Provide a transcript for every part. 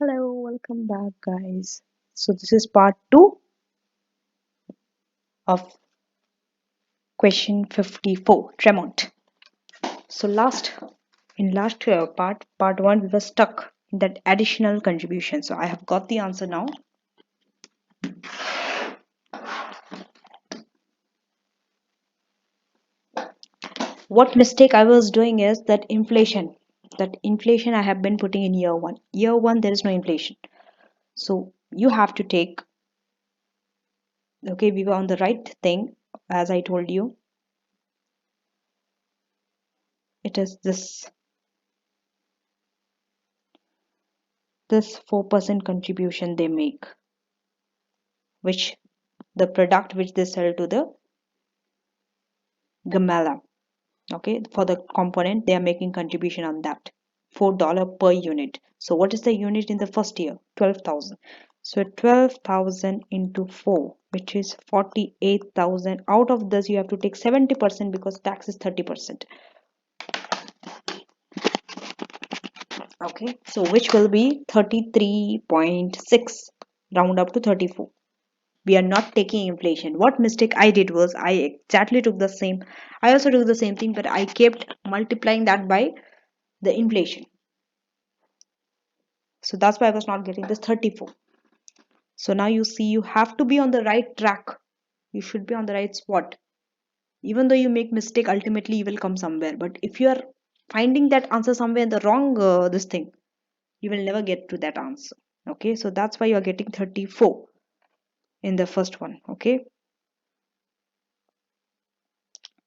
Hello, welcome back, guys. So this is part two of question 54, Tremont. So in last part one, we were stuck in that additional contribution. So I have got the answer now. What mistake I was doing is that inflation I have been putting in year one. Year one, there is no inflation. So you have to take, okay, we were on the right thing, as I told you. It is this 4% contribution they make, which the product which they sell to the Gamala. Okay, for the component they are making contribution on that $4 per unit. So what is the unit in the first year? 12,000. So 12,000 into 4, which is 48,000. Out of this you have to take 70% because tax is 30%. Okay, so which will be 33.6, round up to 34. We are not taking inflation. What mistake I did was I exactly took the same. I also took the same thing, but I kept multiplying that by the inflation. So that's why I was not getting this 34. So now you see you have to be on the right track. You should be on the right spot. Even though you make mistake, ultimately you will come somewhere. But if you are finding that answer somewhere in the wrong this thing, you will never get to that answer. Okay, so that's why you are getting 34 in the first one. Okay,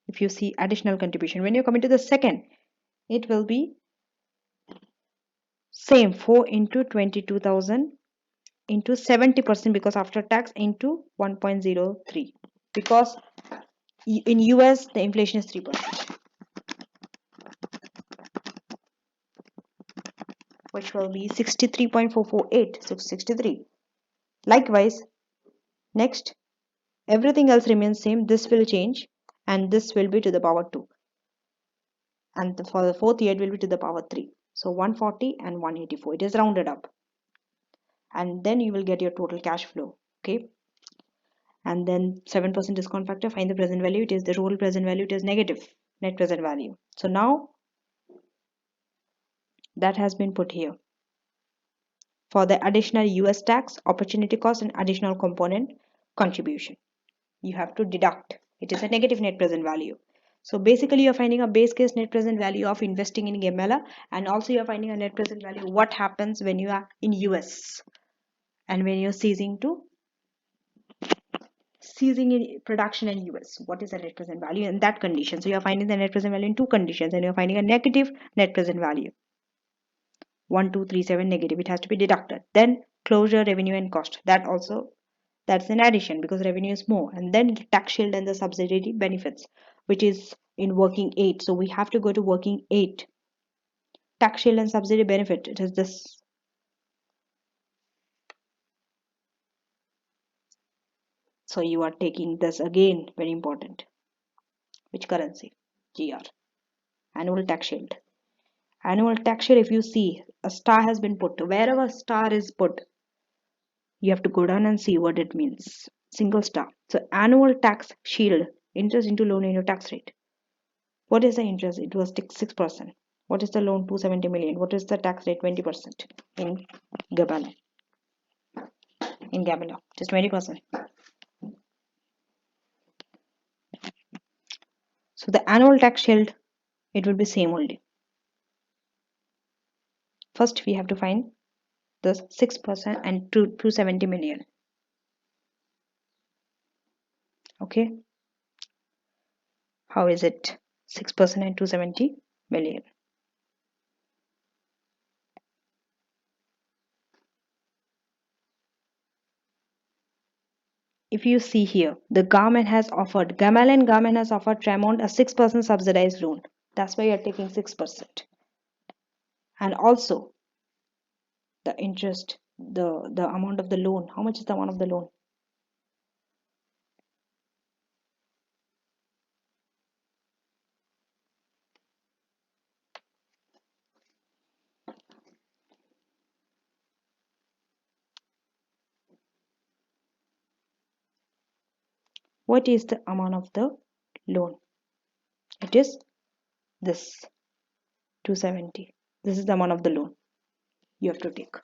if you see additional contribution, when you come into the second, it will be same 4 into 22,000 into 70% because after tax into 1.03, because in US the inflation is 3%, which will be 63.448. So 63. Likewise, next everything else remains same. This will change and this will be to the power 2, and for the fourth year it will be to the power 3. So 140 and 184, it is rounded up, and then you will get your total cash flow. Okay, and then 7% discount factor, find the present value. It is the total present value, it is negative net present value. So now that has been put here. For the additional US tax, opportunity cost, and additional component contribution, you have to deduct. It is a negative net present value. So basically you're finding a base case net present value of investing in Gamela, and also you're finding a net present value what happens when you are in US and when you're ceasing in production in US. What is the net present value in that condition? So you're finding the net present value in two conditions, and you're finding a negative net present value. 1237 negative, it has to be deducted. Then closure, revenue, and cost. That's an addition because revenue is more. And then tax shield and the subsidiary benefits, which is in working 8. So we have to go to working 8. Tax shield and subsidy benefit, it is this. So you are taking this again, very important. Which currency? GR. Annual tax shield. Annual tax shield, if you see a star has been put, wherever a star is put, you have to go down and see what it means. Single star. So annual tax shield, interest into loan into tax rate. What is the interest? It was 6%. What is the loan? 270 million. What is the tax rate? 20% in Gabana. In Gabana, just 20%. So the annual tax shield, it will be same only. First, we have to find the 6% and 270 million. Okay. How is it? 6% and 270 million. If you see here, the government has offered, Gamalian government has offered Tramont a 6% subsidized loan. That's why you're taking 6%. And also, the interest, the amount of the loan. How much is the amount of the loan? What is the amount of the loan? It is this 270. This is the amount of the loan you have to take.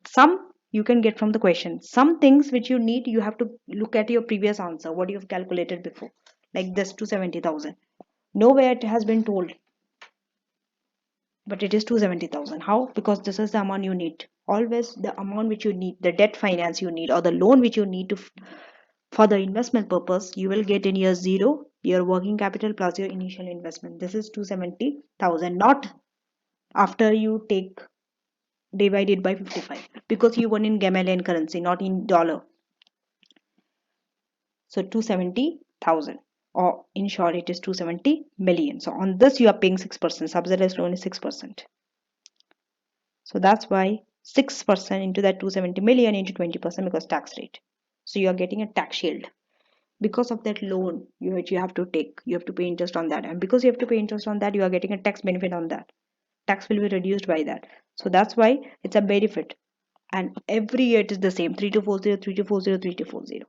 Some you can get from the question. Some things which you need, you have to look at your previous answer, what you have calculated before, like this 270,000. Nowhere it has been told, but it is 270,000. How? Because this is the amount you need. Always the amount which you need, the debt finance you need, or the loan which you need to for the investment purpose, you will get in year zero, your working capital plus your initial investment. This is 270,000, not after you take divided by 55, because you won in Gamalian currency, not in dollar. So 270,000, or in short it is 270 million. So on this you are paying 6%. Subsidized loan is 6%. So that's why 6% into that 270 million into 20% because tax rate. So you are getting a tax shield. Because of that loan which you have to take, you have to pay interest on that, and because you have to pay interest on that, you are getting a tax benefit on that. Tax will be reduced by that. So that's why it's a benefit, and every year it is the same, 3240, 3240, 3240.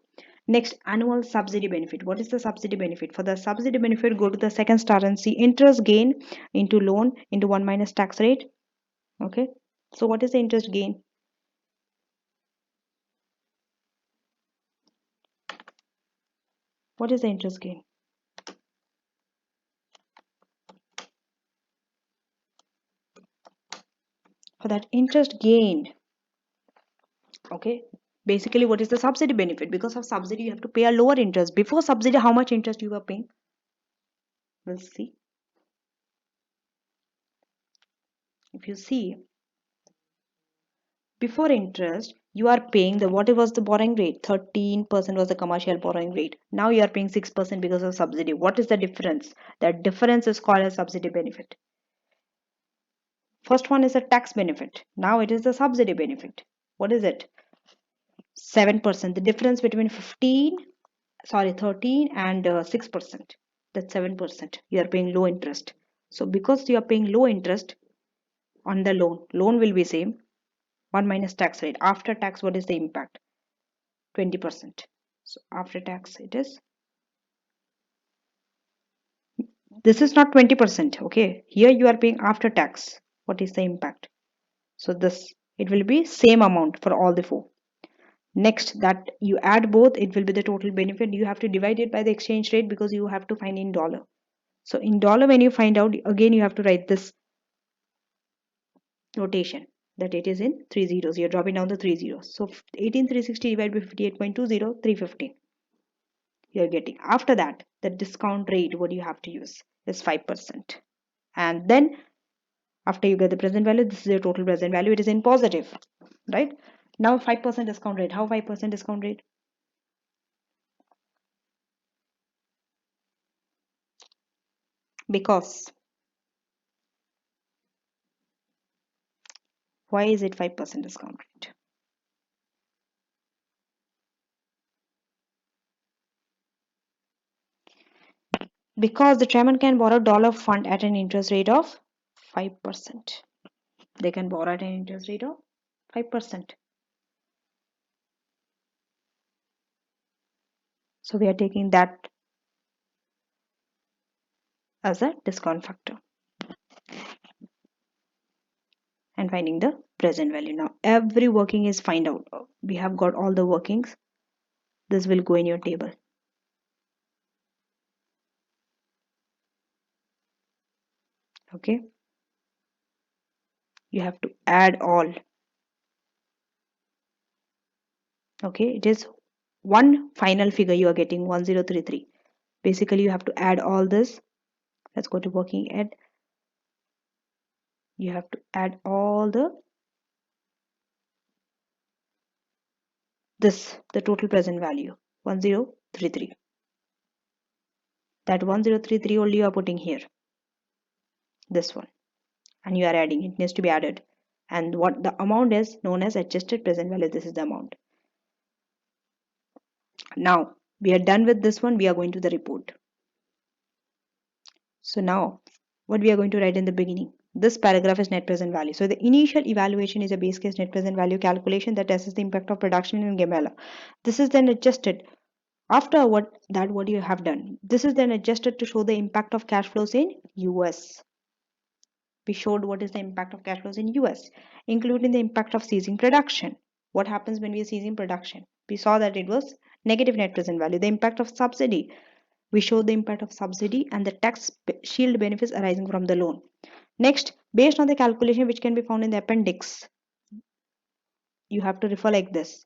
Next, annual subsidy benefit. What is the subsidy benefit? For the subsidy benefit, go to the second star and see interest gain into loan into 1 minus tax rate. Okay, so what is the interest gain? What is the interest gain? For that interest gain, okay, basically what is the subsidy benefit? Because of subsidy you have to pay a lower interest. Before subsidy, how much interest you were paying? We'll see. If you see, before interest you are paying the, what was the borrowing rate? 13% was the commercial borrowing rate. Now you are paying 6% because of subsidy. What is the difference? That difference is called as subsidy benefit. First one is a tax benefit, now it is the subsidy benefit. What is it? 7%. The difference between 13 and 6%, that's 7%. You are paying low interest. So because you are paying low interest on the loan will be same, 1 minus tax rate. After tax, what is the impact? 20%. So after tax it is, this is not 20%. Okay, here you are paying after tax. What is the impact? So this, it will be same amount for all the four. Next, that you add both, it will be the total benefit. You have to divide it by the exchange rate because you have to find in dollar. So in dollar, when you find out, again you have to write this notation that it is in 3 zeros. You're dropping down the 3 zeros. So 18,360 divided by 58.20, 315. You're getting. After that, the discount rate, what you have to use is 5%. And then after you get the present value, this is your total present value. It is in positive, right? Now 5% discount rate. How 5% discount rate? Because why is it 5% discount rate? Because the Tramont can borrow dollar fund at an interest rate of 5%. They can borrow at an interest rate of 5%. So we are taking that as a discount factor and finding the present value. Now every working is find out. We have got all the workings. This will go in your table. Okay. You have to add all. Okay, it is one final figure you are getting 1033. Basically you have to add all this. Let's go to working add. You have to add all the the total present value 1033. That 1033 only you are putting here, this one, and you are adding. It needs to be added, and what the amount is known as adjusted present value. This is the amount. Now we are done with this one. We are going to the report. So now what we are going to write in the beginning, this paragraph is net present value. So the initial evaluation is a base case net present value calculation that assesses the impact of production in Gamela. This is then adjusted After what you have done, this is then adjusted to show the impact of cash flows in US. We showed what is the impact of cash flows in US, including the impact of ceasing production. What happens when we are ceasing production? We saw that it was negative net present value. The impact of subsidy. We showed the impact of subsidy and the tax shield benefits arising from the loan. Next, based on the calculation which can be found in the appendix, you have to refer like this.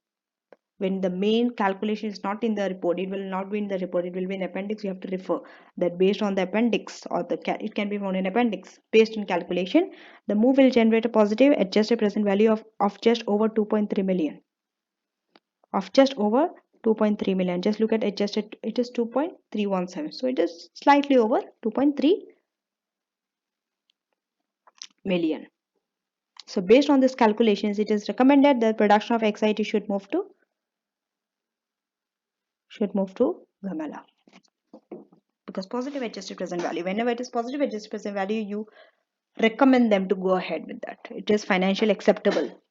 When the main calculation is not in the report, it will not be in the report, it will be in appendix. You have to refer that based on the appendix, or it can be found in appendix. Based on calculation, the move will generate a positive adjusted present value of just over 2.3 million. Of just over 2.3 million. Just look at adjusted, it is 2.317. So it is slightly over 2.3 million. So based on these calculations, it is recommended that production of XIT should move to Gamela, because positive adjusted present value, whenever it is positive adjusted present value, you recommend them to go ahead with that. It is financially acceptable.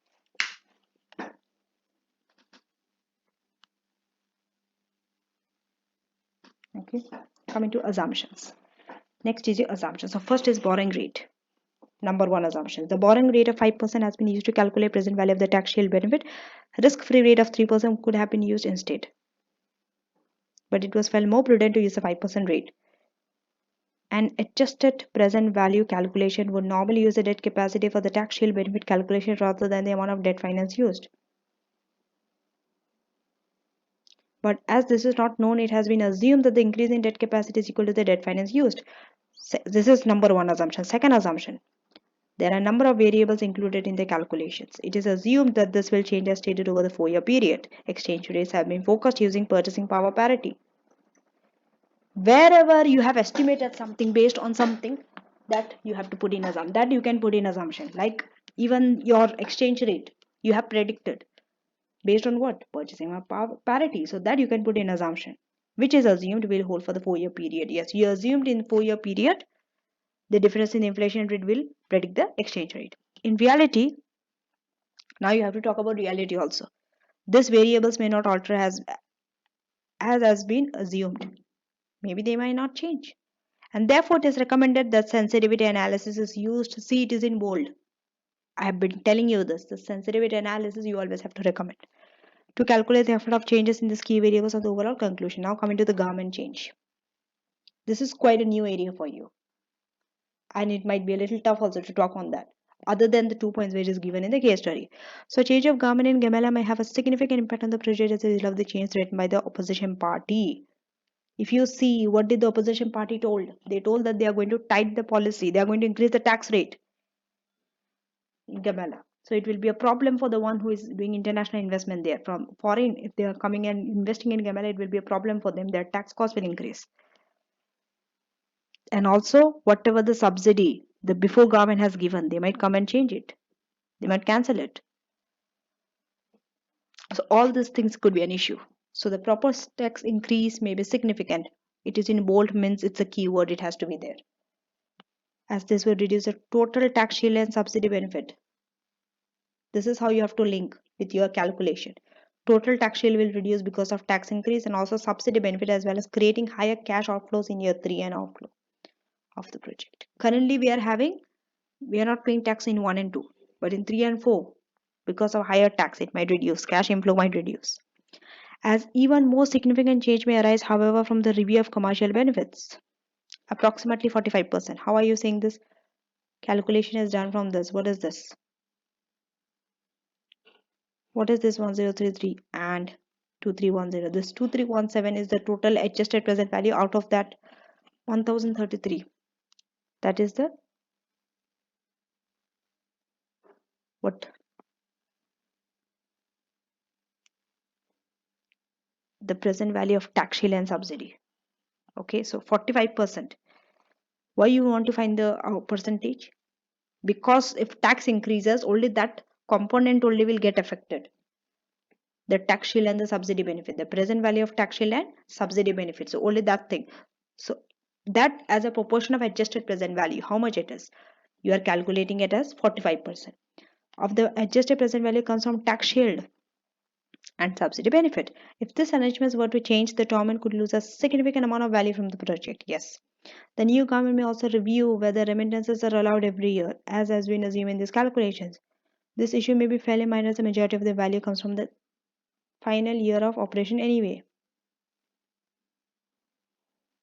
Okay, coming to assumptions. Next is your assumption. So first is borrowing rate. Number one assumption: the borrowing rate of 5% has been used to calculate present value of the tax shield benefit. Risk-free rate of 3% could have been used instead, but it was felt more prudent to use a 5% rate. An adjusted present value calculation would normally use the debt capacity for the tax shield benefit calculation rather than the amount of debt finance used. But as this is not known, it has been assumed that the increase in debt capacity is equal to the debt finance used. This is number one assumption. Second assumption: there are a number of variables included in the calculations. It is assumed that this will change as stated over the 4-year period. Exchange rates have been forecast using purchasing power parity. Wherever you have estimated something based on something, that you have to put in assumption, that you can put in assumption. Like even your exchange rate, you have predicted based on what? Purchasing power parity. So that you can put in assumption, which is assumed will hold for the 4-year period. Yes, you assumed in 4-year period the difference in the inflation rate will predict the exchange rate. In reality, now you have to talk about reality also. These variables may not alter as has been assumed. Maybe they might not change. And therefore, it is recommended that sensitivity analysis is used. See, it is in bold. I have been telling you this. The sensitivity analysis you always have to recommend to calculate the effect of changes in these key variables of the overall conclusion. Now coming to the garment change. This is quite a new area for you, and it might be a little tough also to talk on that, other than the 2 points which is given in the case study. So change of garment in Gamela may have a significant impact on the project as a result of the change threatened by the opposition party. If you see, what did the opposition party told? They told that they are going to tighten the policy. They are going to increase the tax rate in Gamela. So it will be a problem for the one who is doing international investment there. From foreign, if they are coming and investing in Gamela, it will be a problem for them. Their tax cost will increase. And also, whatever the subsidy the before government has given, they might come and change it. They might cancel it. So all these things could be an issue. So the proposed tax increase may be significant. It is in bold, means it's a keyword, it has to be there. As this will reduce the total tax shield and subsidy benefit. This is how you have to link with your calculation. Total tax shield will reduce because of tax increase and also subsidy benefit, as well as creating higher cash outflows in year 3 and outflow of the project. Currently we are not paying tax in 1 and 2, but in 3 and 4, because of higher tax, it might reduce, cash inflow might reduce. As even more significant change may arise, however, from the review of commercial benefits. Approximately 45%. How are you saying this? Calculation is done from this. What is this? What is this 1033 and 2310? This 2317 is the total adjusted present value out of that 1033. That is the what? The present value of tax shield and subsidy. Okay, so 45%. Why you want to find the percentage? Because if tax increases, only that component only will get affected. The tax shield and the subsidy benefit, the present value of tax shield and subsidy benefit. So only that thing. So that as a proportion of adjusted present value, how much it is? You are calculating it as 45%. Of the adjusted present value comes from tax shield. and subsidy benefit. If these arrangements were to change, the government could lose a significant amount of value from the project. Yes. The new government may also review whether remittances are allowed every year, as has been assumed in these calculations. This issue may be fairly minor as the majority of the value comes from the final year of operation anyway.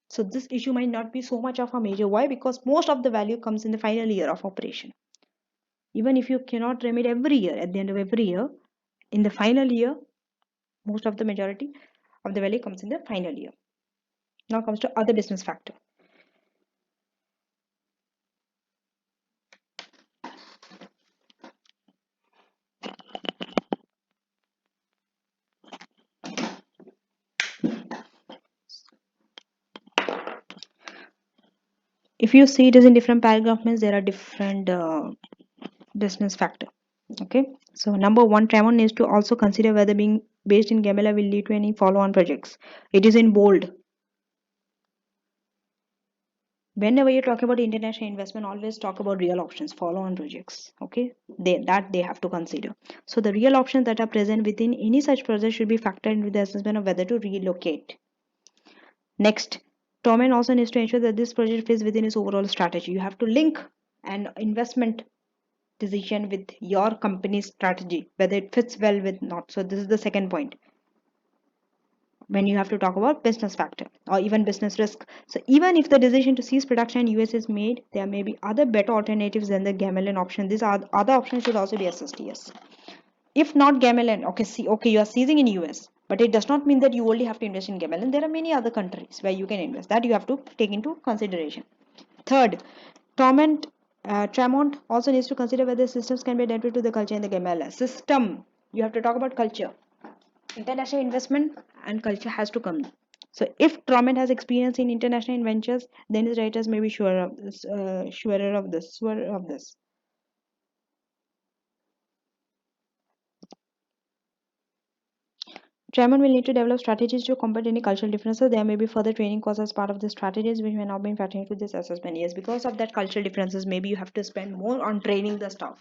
So this issue might not be so much of a major. Why? Because most of the value comes in the final year of operation. Even if you cannot remit every year, at the end of every year, in the final year, most of the majority of the value comes in the final year. Now comes to other business factor. If you see it is in different paragraph means there are different business factor. Okay, so number one, Tramont needs to also consider whether being based in Gamela will lead to any follow-on projects. It is in bold. Whenever you talk about international investment, always talk about real options, follow-on projects. Okay, they have to consider. So the real options that are present within any such project should be factored into the assessment of whether to relocate. Next, Tramont also needs to ensure that this project fits within its overall strategy. You have to link an investment decision with your company's strategy, whether it fits well with not. So this is the second point when you have to talk about business factor or even business risk. So even if the decision to cease production in US is made, there may be other better alternatives than the gamelan option. These are other options should also be assessed. Yes, if not gamelan, okay, see, okay, you are seizing in US, but it does not mean that you only have to invest in gamelan. There are many other countries where you can invest. That you have to take into consideration. Third, Tramont also needs to consider whether systems can be adapted to the culture in the Gamela system. You have to talk about culture. International investment and culture has to come. So if Tramont has experience in international ventures, then his writers may be sure of this, sure of this. Tramont will need to develop strategies to combat any cultural differences. There may be further training costs as part of the strategies which may not be factored into this assessment. Yes, because of that cultural differences, maybe you have to spend more on training the staff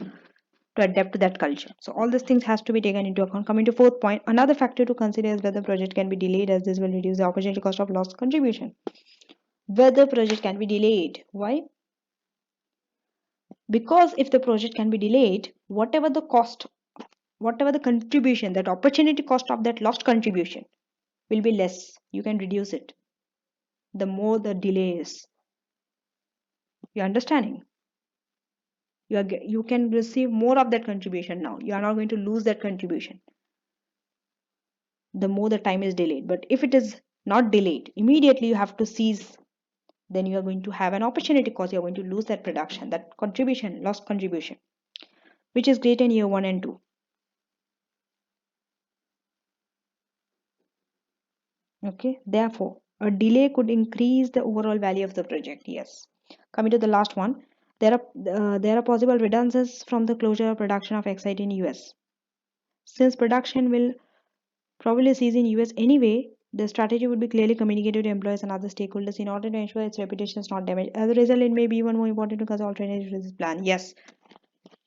to adapt to that culture. So all these things has to be taken into account. Coming to fourth point, another factor to consider is whether project can be delayed, as this will reduce the opportunity cost of lost contribution. Whether project can be delayed. Why? Because if the project can be delayed, whatever the cost, whatever the contribution, that opportunity cost of that lost contribution will be less. You can reduce it. The more the delay is. You're understanding? You can receive more of that contribution now. You are not going to lose that contribution the more the time is delayed. But if it is not delayed, immediately you have to cease, then you are going to have an opportunity cost. You are going to lose that production, that contribution, lost contribution, which is great in year 1 and 2. Okay, therefore, a delay could increase the overall value of the project. Yes. Coming to the last one, there are possible redundancies from the closure of production of Excite in US. Since production will probably cease in US anyway, the strategy would be clearly communicated to employees and other stakeholders in order to ensure its reputation is not damaged. As a result, it may be even more important to consider alternative to this plan. Yes,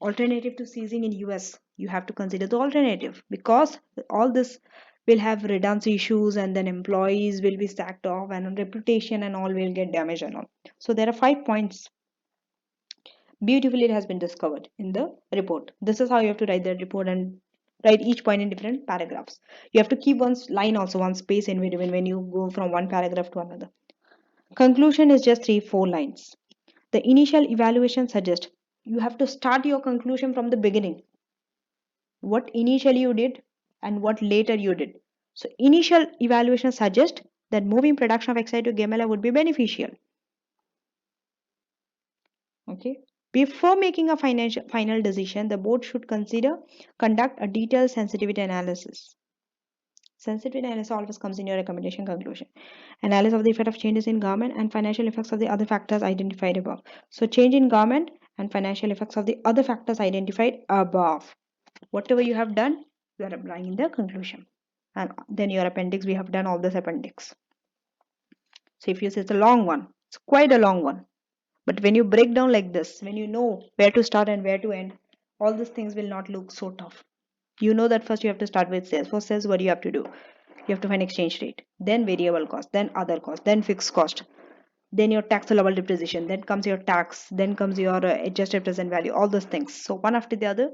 alternative to seizing in US, you have to consider the alternative because all this will have redundancy issues and then employees will be sacked off and reputation and all will get damaged and all. So there are 5 points. Beautifully, it has been discovered in the report. This is how you have to write the report and write each point in different paragraphs. You have to keep one line also, one space in between when you go from one paragraph to another. Conclusion is just 3-4 lines. The initial evaluation suggests you have to start your conclusion from the beginning. What initially you did and what later you did. So initial evaluation suggests that moving production of Excite to Gamela would be beneficial. Okay. Before making a final decision, the board should conduct a detailed sensitivity analysis. Sensitivity analysis always comes in your recommendation conclusion. Analysis of the effect of changes in garment and financial effects of the other factors identified above. So change in garment and financial effects of the other factors identified above. Whatever you have done, you are applying in the conclusion. And then your appendix, we have done all this appendix. So if you say it's a long one, it's quite a long one. But when you break down like this, when you know where to start and where to end, all these things will not look so tough. You know that first you have to start with sales. For sales, what do you have to do? You have to find exchange rate, then variable cost, then other cost, then fixed cost, then your taxable depreciation, then comes your tax, then comes your adjusted present value, all those things. So one after the other,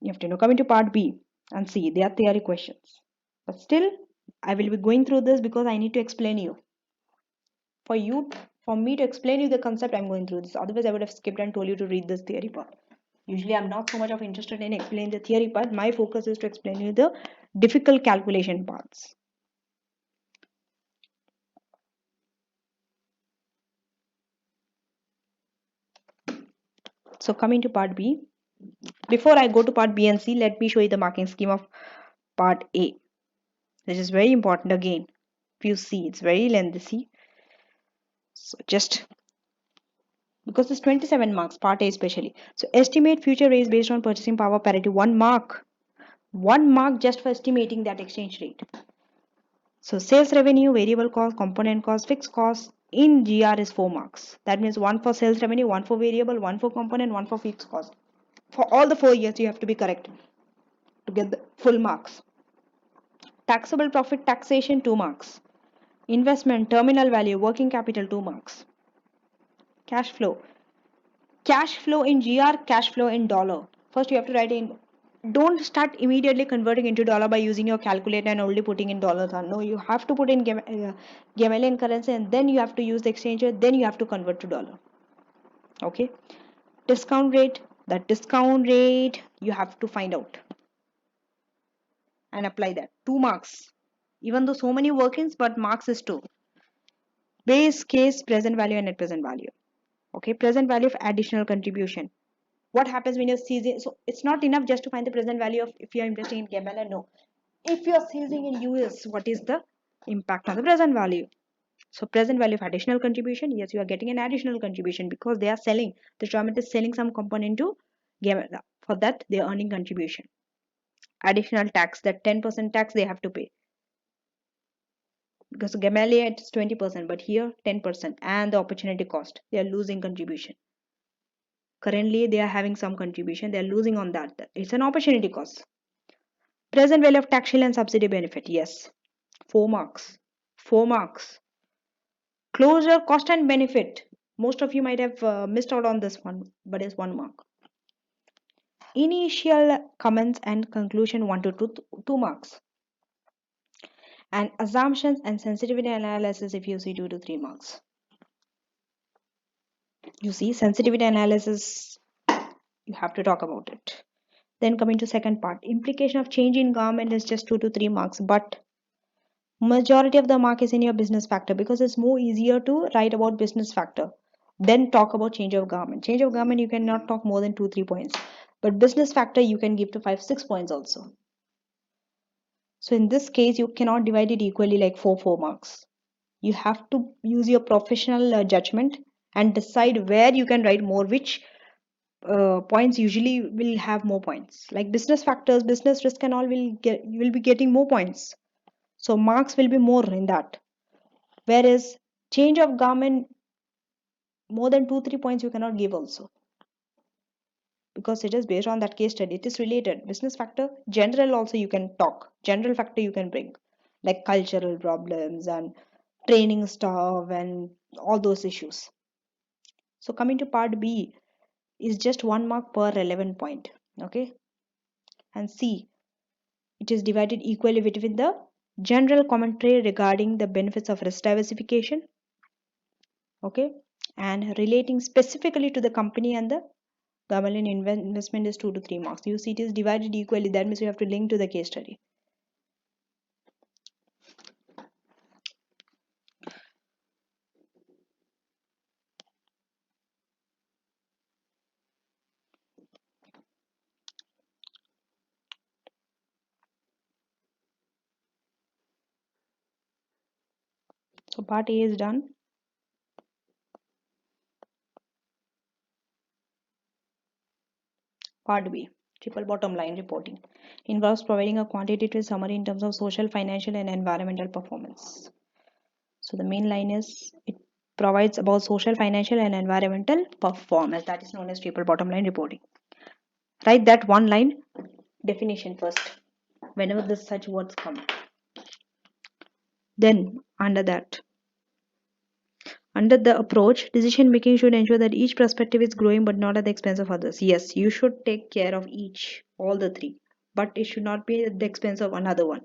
you have to know. Coming to part B and see, they are theory questions. But still, I will be going through this because I need to explain you. For you, for me to explain you the concept, I'm going through this. Otherwise, I would have skipped and told you to read this theory part. Usually, I'm not so much of interested in explaining the theory part. My focus is to explain you the difficult calculation parts. So coming to part B, before I go to part B and C, let me show you the marking scheme of part A. This is very important again. If you see, it's very lengthy. So just because it's 27 marks, part A especially. So estimate future rates based on purchasing power parity, 1 mark. 1 mark just for estimating that exchange rate. So sales revenue, variable cost, component cost, fixed cost in GR is 4 marks. That means one for sales revenue, one for variable, one for component, one for fixed cost. For all the 4 years, you have to be correct to get the full marks. Taxable profit taxation 2 marks. Investment, terminal value, working capital 2 marks. Cash flow. Cash flow in GR, cash flow in dollar. First you have to write in. Don't start immediately converting into dollar by using your calculator and only putting in dollars. No, you have to put in Gamalian currency and then you have to use the exchange rate, then you have to convert to dollar. Okay. Discount rate. That discount rate you have to find out and apply that. 2 marks. Even though so many workings, but marks is 2. Base case, present value and net present value. Okay, present value of additional contribution. What happens when you're seizing? So it's not enough just to find the present value of if you're investing in Gamela. No, if you're seizing in US, what is the impact on the present value? So present value of additional contribution. Yes, you are getting an additional contribution because they are selling. The Tramont is selling some component to Gamela. For that, they are earning contribution. Additional tax, that 10% tax they have to pay. Because Gamaliel it's 20%, but here 10%, and the opportunity cost they are losing contribution. Currently, they are having some contribution, they are losing on that. It's an opportunity cost. Present value of tax shield and subsidy benefit. Yes, 4 marks. 4 marks. Closure cost and benefit. Most of you might have missed out on this one, but it's 1 mark. Initial comments and conclusion 1 to 2 marks. And assumptions and sensitivity analysis if you see 2 to 3 marks. You see, sensitivity analysis, you have to talk about it. Then coming to second part, implication of change in government is just 2 to 3 marks, but majority of the mark is in your business factor because it's more easier to write about business factor then talk about change of government. Change of government you cannot talk more than 2-3 points, but business factor you can give to 5-6 points also. So in this case you cannot divide it equally like 4 marks. You have to use your professional judgment and decide where you can write more, which points usually will have more points. Like business factors, business risk and all will be getting more points. So marks will be more in that. Whereas change of government, more than 2-3 points you cannot give also. Because it is based on that case study. It is related. Business factor, general also you can talk. General factor you can bring. Like cultural problems and training staff and all those issues. So coming to part B is just 1 mark per relevant point. Okay. And C, it is divided equally between the general commentary regarding the benefits of risk diversification, okay, and relating specifically to the company and the government investment is 2 to 3 marks. You see, it is divided equally. That means you have to link to the case study. So part A is done. Part B, triple bottom line reporting, involves providing a quantitative summary in terms of social, financial, and environmental performance. So the main line is it provides about social, financial, and environmental performance. That is known as triple bottom line reporting. Write that one line definition first whenever this such words come. Then under the approach, decision making should ensure that each perspective is growing but not at the expense of others. Yes, you should take care of all the three, but it should not be at the expense of another one.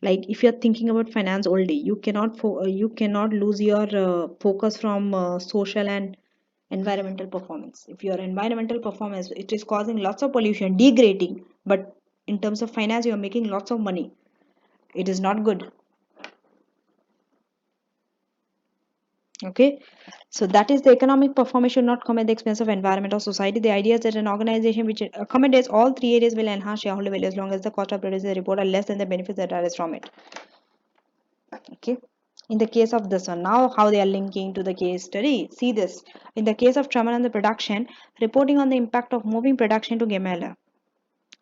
Like if you're thinking about finance all day, you cannot lose your focus from social and environmental performance. If your environmental performance it is causing lots of pollution, degrading, but in terms of finance you are making lots of money, it is not good. Okay, so that is the economic performance should not come at the expense of environment or society. The idea is that an organization which accommodates all three areas will enhance shareholder value as long as the cost of producing the report are less than the benefits that arise from it. Okay, in the case of this one, now how they are linking to the case study. See this. In the case of Tramont and the production, reporting on the impact of moving production to Gemala,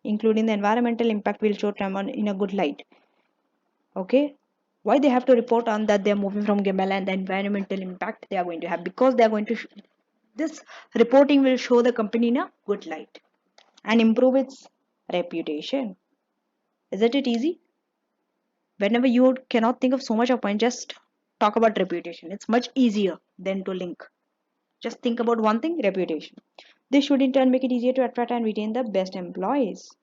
including the environmental impact, will show Tramont in a good light. Okay, why they have to report on that they are moving from Gemala and the environmental impact they are going to have, because they are going to this reporting will show the company in a good light and improve its reputation. Isn't it easy? Whenever you cannot think of so much of point, just talk about reputation. It's much easier than to link. Just think about one thing, reputation. This should in turn make it easier to attract and retain the best employees.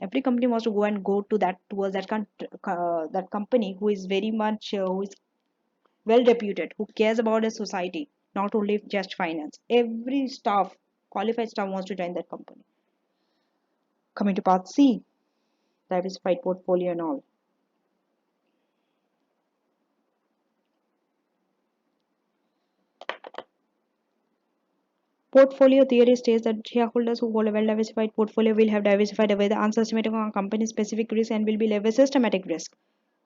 Every company wants to go to that towards that company who is very much who is well reputed, who cares about the society, not only just finance. Every staff, qualified staff, wants to join that company. Coming to part C, diversified portfolio and all. Portfolio theory states that shareholders who hold a well-diversified portfolio will have diversified away the unsystematic or company-specific risk and will be left with systematic risk.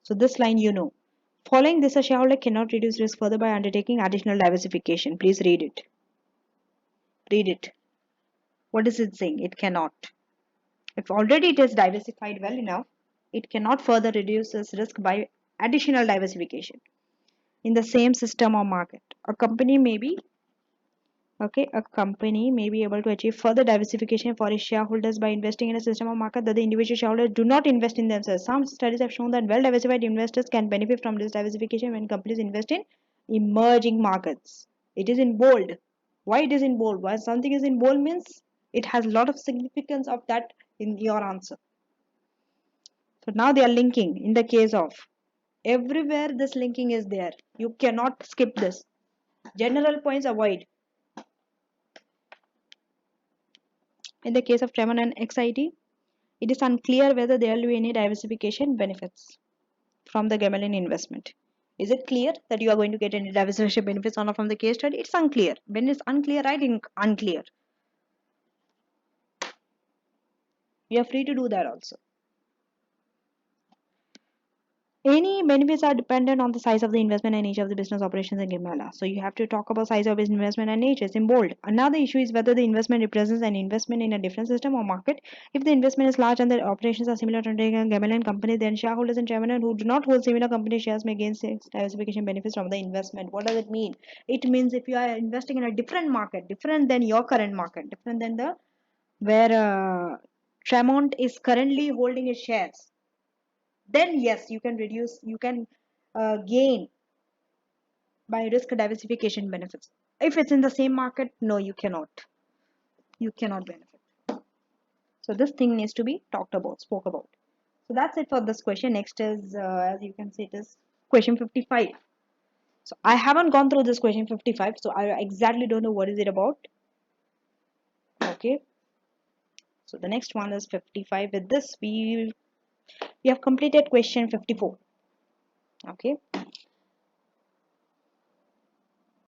So this line you know. Following this, a shareholder cannot reduce risk further by undertaking additional diversification. Please read it. Read it. What is it saying? It cannot. If already it is diversified well enough, it cannot further reduce its risk by additional diversification. In the same system or market, a company may be able to achieve further diversification for its shareholders by investing in a system of market that the individual shareholders do not invest in themselves. Some studies have shown that well-diversified investors can benefit from this diversification when companies invest in emerging markets. It is in bold. Why it is in bold? Why something is in bold means it has a lot of significance of that in your answer. So now they are linking in the case of everywhere this linking is there. You cannot skip this. General points avoid. In the case of Tremor and XIT, it is unclear whether there will be any diversification benefits from the Gamelin investment. Is it clear that you are going to get any diversification benefits or not from the case study? It's unclear. When it's unclear, writing unclear. You are free to do that also. Any benefits are dependent on the size of the investment and nature of the business operations in Gimela. So you have to talk about size of business investment and nature. It's in bold. Another issue is whether the investment represents an investment in a different system or market. If the investment is large and the operations are similar to a Gimelian company, then shareholders and chairman who do not hold similar company shares may gain diversification benefits from the investment. What does it mean? It means if you are investing in a different market, different than your current market, different than the where Tramont is currently holding its shares, then yes, you can gain by risk diversification benefits. If it's in the same market, no, you cannot benefit. So this thing needs to be spoke about. So that's it for this question. Next is as you can see, it is question 55. So I haven't gone through this question 55, so I exactly don't know what is it about. Okay, so the next one is 55. With this we have completed question 54. Okay,